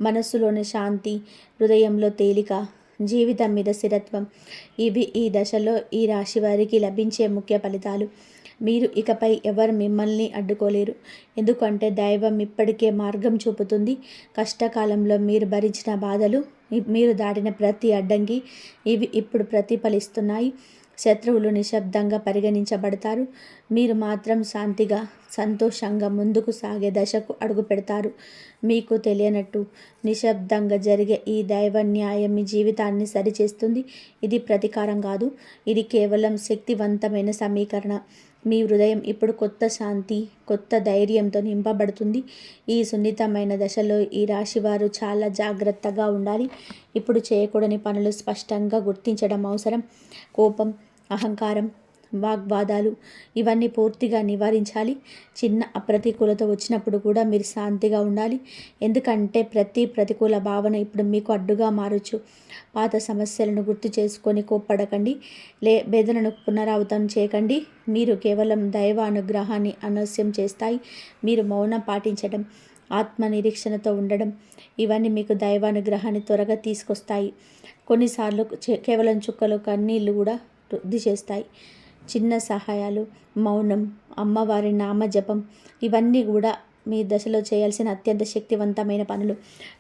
మనస్సులోని శాంతి, హృదయంలో తేలిక, జీవితం మీద స్థిరత్వం, ఇవి ఈ దశలో ఈ రాశి వారికి లభించే ముఖ్య ఫలితాలు. మీరు ఇకపై ఎవరు మిమ్మల్ని అడ్డుకోలేరు. ఎందుకంటే దైవం ఇప్పటికే మార్గం చూపుతుంది. కష్టకాలంలో మీరు భరించిన బాధలు, మీరు దాటిన ప్రతి అడ్డంకి ఇవి ఇప్పుడు ప్రతిఫలిస్తున్నాయి. శత్రువులు నిశ్శబ్దంగా పరిగణించబడతారు. మీరు మాత్రం శాంతిగా, సంతోషంగా ముందుకు సాగే దశకు అడుగు పెడతారు. మీకు తెలియనట్టు నిశ్శబ్దంగా జరిగే ఈ దైవ న్యాయం మీ జీవితాన్ని సరిచేస్తుంది. ఇది ప్రతీకారం కాదు, ఇది కేవలం శక్తివంతమైన సమీకరణ. మీ హృదయం ఇప్పుడు కొత్త శాంతి, కొత్త ధైర్యంతో నింపబడుతుంది. ఈ సున్నితమైన దశలో ఈ రాశివారు చాలా జాగ్రత్తగా ఉండాలి. ఇప్పుడు చేయకూడని పనులు స్పష్టంగా గుర్తించడం అవసరం. కోపం, అహంకారం, వాగ్వాదాలు ఇవన్నీ పూర్తిగా నివారించాలి. చిన్న అప్రతికూలత వచ్చినప్పుడు కూడా మీరు శాంతిగా ఉండాలి. ఎందుకంటే ప్రతి ప్రతికూల భావన ఇప్పుడు మీకు అడ్డుగా మారచ్చు. పాత సమస్యలను గుర్తు చేసుకొని కోప్పడకండి, వేదనను పునరావృతం చేయకండి. మీరు కేవలం దైవ అనుగ్రహాన్ని ఆలస్యం చేస్తాయి. మీరు మౌనం పాటించడం, ఆత్మ నిరీక్షణతో ఉండడం, ఇవన్నీ మీకు దైవానుగ్రహాన్ని త్వరగా తీసుకొస్తాయి. కొన్నిసార్లు కేవలం చుక్కలు, కన్నీళ్ళు కూడా వృద్ధి చేస్తాయి. చిన్న సహాయాలు, మౌనం, అమ్మవారి నామజపం ఇవన్నీ కూడా మీ దశలో చేయాల్సిన అత్యంత శక్తివంతమైన పనులు.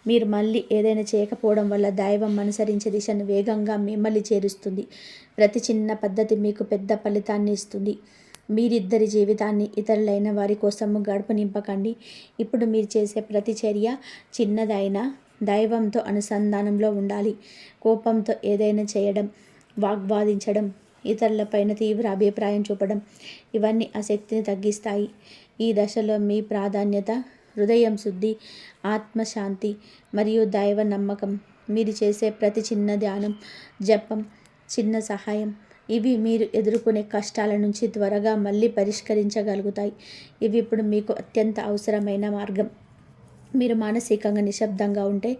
మీరు మళ్ళీ ఏదైనా చేయకపోవడం వల్ల దైవం అనుసరించే దిశను వేగంగా మిమ్మల్ని చేరుస్తుంది. ప్రతి చిన్న పద్ధతి మీకు పెద్ద ఫలితాన్ని ఇస్తుంది. మీరిద్దరి జీవితాన్ని ఇతరులైన వారి కోసము గడుపు నింపకండి. ఇప్పుడు మీరు చేసే ప్రతి చర్య చిన్నదైనా దైవంతో అనుసంధానంలో ఉండాలి. కోపంతో ఏదైనా చేయడం, వాగ్వాదించడం, ఇతరులపైన తీవ్ర అభిప్రాయం చూపడం ఇవన్నీ ఆ శక్తిని తగ్గిస్తాయి. ఈ దశలో మీ ప్రాధాన్యత హృదయం శుద్ధి, ఆత్మశాంతి మరియు దైవ నమ్మకం. మీరు చేసే ప్రతి చిన్న ధ్యానం, జపం, చిన్న సహాయం ఇవి మీరు ఎదుర్కొనే కష్టాల నుంచి త్వరగా మళ్ళీ పరిష్కరించగలుగుతాయి. ఇవి ఇప్పుడు మీకు అత్యంత అవసరమైన మార్గం. మీరు మానసికంగా నిశ్శబ్దంగా ఉంటే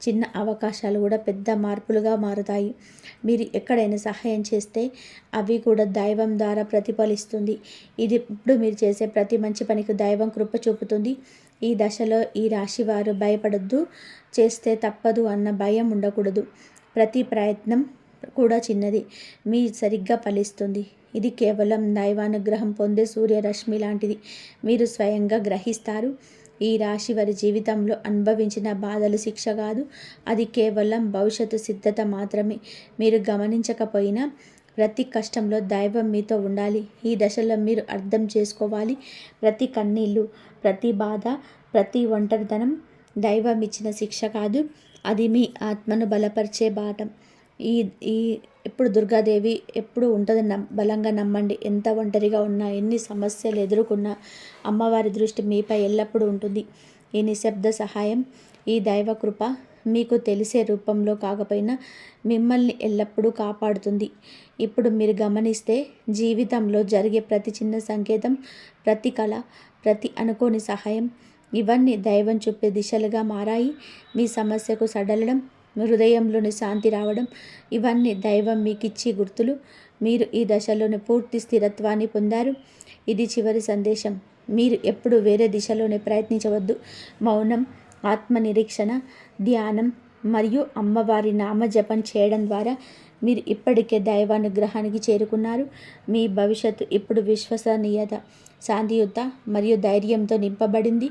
చిన్న అవకాశాలు కూడా పెద్ద మార్పులుగా మారుతాయి. మీరు ఎక్కడైనా సహాయం చేస్తే అవి కూడా దైవం ద్వారా ప్రతిఫలిస్తుంది. ఇది ఇప్పుడు మీరు చేసే ప్రతి మంచి పనికి దైవం కృప చూపుతుంది. ఈ దశలో ఈ రాశి వారు భయపడొద్దు, చేస్తే తప్పదు అన్న భయం ఉండకూడదు. ప్రతి ప్రయత్నం కూడా చిన్నది మీ సరిగ్గా ఫలిస్తుంది. ఇది కేవలం దైవానుగ్రహం పొందే సూర్యరశ్మి లాంటిది. మీరు స్వయంగా గ్రహిస్తారు. ఈ రాశి వారి జీవితంలో అనుభవించిన బాధలు శిక్ష కాదు, అది కేవలం భవిష్యత్తు సిద్ధత మాత్రమే. మీరు గమనించకపోయినా ప్రతి కష్టంలో దైవం మీతో ఉండాలి. ఈ దశలో మీరు అర్థం చేసుకోవాలి, ప్రతి కన్నీళ్ళు, ప్రతి బాధ, ప్రతి ఒంటరితనం దైవం ఇచ్చిన శిక్ష కాదు, అది మీ ఆత్మను బలపరిచే బాటం. ఈ ఈ ఎప్పుడు దుర్గాదేవి ఎప్పుడు ఉంటుంది, బలంగా నమ్మండి. ఎంత ఒంటరిగా ఉన్నా, ఎన్ని సమస్యలు ఎదుర్కొన్నా అమ్మవారి దృష్టి మీపై ఎల్లప్పుడూ ఉంటుంది. ఈ నిశ్శబ్ద సహాయం, ఈ దైవ కృప మీకు తెలిసే రూపంలో కాకపోయినా మిమ్మల్ని ఎల్లప్పుడూ కాపాడుతుంది. ఇప్పుడు మీరు గమనిస్తే జీవితంలో జరిగే ప్రతి చిన్న సంకేతం, ప్రతి కళ, ప్రతి అనుకోని సహాయం ఇవన్నీ దైవం చూపే దిశలుగా మారాయి. మీ సమస్యకు సడలడం, హృదయంలోని శాంతి రావడం ఇవన్నీ దైవం మీకు ఇచ్చి గుర్తులు. మీరు ఈ దశలోని పూర్తి స్థిరత్వాన్ని పొందారు. ఇది చివరి సందేశం. మీరు ఎప్పుడు వేరే దిశలోనే ప్రయత్నించవద్దు. మౌనం, ఆత్మ నిరీక్షణ, ధ్యానం మరియు అమ్మవారి నామజపం చేయడం ద్వారా మీరు ఇప్పటికే దైవానుగ్రహానికి చేరుకున్నారు. మీ భవిష్యత్తు ఇప్పుడు విశ్వసనీయత, శాంతియుత మరియు ధైర్యంతో నింపబడింది.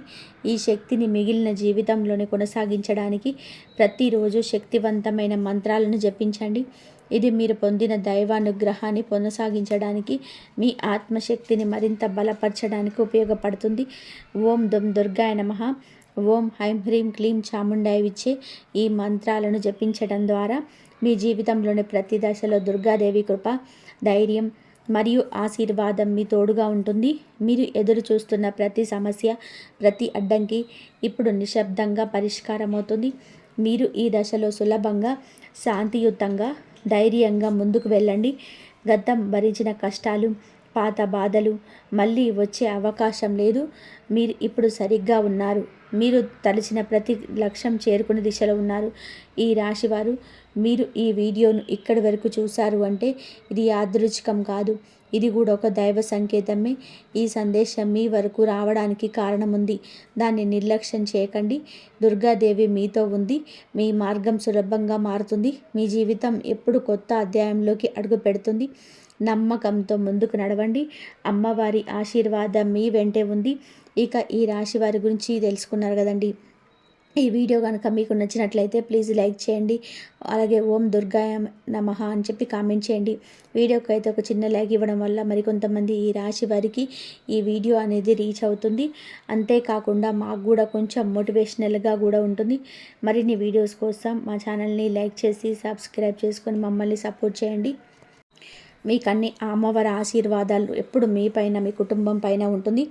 ఈ శక్తిని మిగిలిన జీవితంలోనే కొనసాగించడానికి ప్రతిరోజు శక్తివంతమైన మంత్రాలను జపించండి. ఇది మీరు పొందిన దైవానుగ్రహాన్ని కొనసాగించడానికి, మీ ఆత్మశక్తిని మరింత బలపరచడానికి ఉపయోగపడుతుంది. ఓం దుం దుర్గాయ నమః, ఓం హైం హ్రీం క్లీం చాముండాయ విచ్చే ఈ మంత్రాలను జపించడం ద్వారా మీ జీవితంలోని ప్రతి దశలో దుర్గాదేవి కృప, ధైర్యం మరియు ఆశీర్వాదం మీ తోడుగా ఉంటుంది. మీరు ఎదురు చూస్తున్న ప్రతి సమస్య, ప్రతి అడ్డంకి ఇప్పుడు నిశ్శబ్దంగా పరిష్కారం అవుతుంది. మీరు ఈ దశలో సులభంగా, శాంతియుతంగా, ధైర్యంగా ముందుకు వెళ్ళండి. గతం భరించిన కష్టాలు, పాత బాధలు మళ్ళీ వచ్చే అవకాశం లేదు. మీరు ఇప్పుడు సరిగ్గా ఉన్నారు. మీరు తలచిన ప్రతి లక్ష్యం చేరుకునే దిశలో ఉన్నారు. ఈ రాశివారు మీరు ఈ వీడియోను ఇక్కడి వరకు చూశారు అంటే ఇది యాదృచ్ఛికం కాదు. ఇది కూడా ఒక దైవ సంకేతమే. ఈ సందేశం మీ వరకు రావడానికి కారణం ఉంది. దాన్ని నిర్లక్ష్యం చేయకండి. దుర్గాదేవి మీతో ఉంది. మీ మార్గం సులభంగా మారుతుంది. మీ జీవితం ఎప్పుడు కొత్త అధ్యాయంలోకి అడుగు పెడుతుంది. నమ్మకంతో ముందుకు నడవండి. అమ్మవారి ఆశీర్వాదం మీ వెంటే ఉంది. ఇక ఈ రాశి వారి గురించి తెలుసుకున్నారు కదండి. ఈ వీడియో కనుక మీకు నచ్చినట్లయితే ప్లీజ్ లైక్ చేయండి. అలాగే ఓం దుర్గాయ నమః అని చెప్పి కామెంట్ చేయండి. వీడియోకి అయితే ఒక చిన్న లైక్ ఇవ్వడం వల్ల మరికొంతమంది ఈ రాశి వారికి ఈ వీడియో అనేది రీచ్ అవుతుంది. అంతేకాకుండా మాకు కూడా కొంచెం మోటివేషనల్గా కూడా ఉంటుంది. మరిన్ని వీడియోస్ కోసం మా ఛానల్ని లైక్ చేసి సబ్స్క్రైబ్ చేసుకొని మమ్మల్ని సపోర్ట్ చేయండి. మీకు అన్ని ఆ అమ్మవారి ఆశీర్వాదాలు ఎప్పుడు మీ పైన మీ కుటుంబం పైన ఉంటుంది.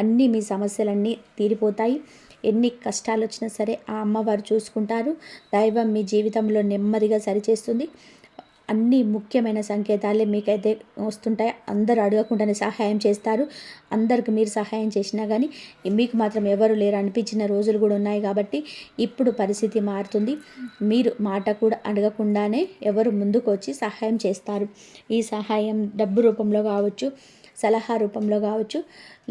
అన్నీ మీ సమస్యలన్నీ తీరిపోతాయి. ఎన్ని కష్టాలు వచ్చినా సరే ఆ అమ్మవారు చూసుకుంటారు. దైవం మీ జీవితంలో నెమ్మదిగా సరిచేస్తుంది. అన్ని ముఖ్యమైన సంకేతాలే మీకైతే వస్తుంటాయి. అందరూ అడగకుండానే సహాయం చేస్తారు. అందరికి మీరు సహాయం చేసినా కానీ మీకు మాత్రం ఎవరు లేరు అనిపించిన రోజులు కూడా ఉన్నాయి. కాబట్టి ఇప్పుడు పరిస్థితి మారుతుంది. మీరు మాట కూడా అడగకుండానే ఎవరు ముందుకు వచ్చి సహాయం చేస్తారు. ఈ సహాయం డబ్బు రూపంలో కావచ్చు, సలహా రూపంలో కావచ్చు,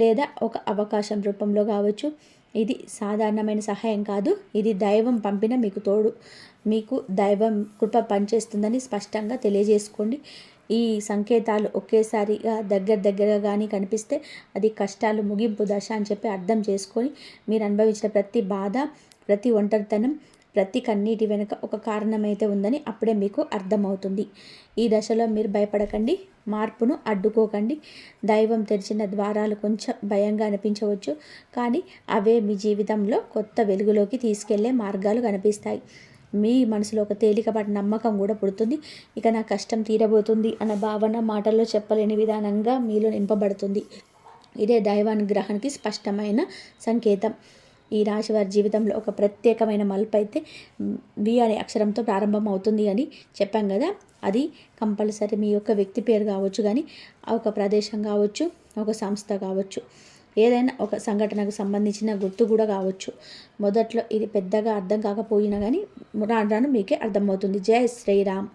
లేదా ఒక అవకాశం రూపంలో కావచ్చు. ఇది సాధారణమైన సహాయం కాదు. ఇది దైవం పంపిన మీకు తోడు. మీకు దైవం కృప పనిచేస్తుందని స్పష్టంగా తెలియజేసుకోండి. ఈ సంకేతాలు ఒకేసారిగా దగ్గరగా కానీ కనిపిస్తే అది కష్టాలు ముగింపు దశ అని చెప్పి అర్థం చేసుకొని మీరు అనుభవించిన ప్రతి బాధ, ప్రతి ఒంటరితనం, ప్రతి కన్నీటి వెనుక ఒక కారణమైతే ఉందని అప్పుడే మీకు అర్థమవుతుంది. ఈ దశలో మీరు భయపడకండి. మార్పును అడ్డుకోకండి. దైవం తెరిచిన ద్వారాలు కొంచెం భయంగా అనిపించవచ్చు, కానీ అవే మీ జీవితంలో కొత్త వెలుగులోకి తీసుకెళ్లే మార్గాలు కనిపిస్తాయి. మీ మనసులో ఒక తేలికపాటి నమ్మకం కూడా పుడుతుంది. ఇక నా కష్టం తీరబోతుంది అన్న భావన మాటల్లో చెప్పలేని విధానంగా మీలో నింపబడుతుంది. ఇదే దైవానుగ్రహానికి స్పష్టమైన సంకేతం. ఈ రాశి వారి జీవితంలో ఒక ప్రత్యేకమైన మలుపు అయితే వి అనే అక్షరంతో ప్రారంభం అవుతుంది అని చెప్పాం కదా. అది కంపల్సరీ మీ యొక్క వ్యక్తి పేరు కావచ్చు, కానీ ఒక ప్రదేశం కావచ్చు, ఒక సంస్థ కావచ్చు, ఏదైనా ఒక సంఘటనకు సంబంధించిన గుర్తు కూడా కావచ్చు. మొదట్లో ఇది పెద్దగా అర్థం కాకపోయినా కానీ రాను రాను మీకే అర్థమవుతుంది. జై శ్రీరామ్.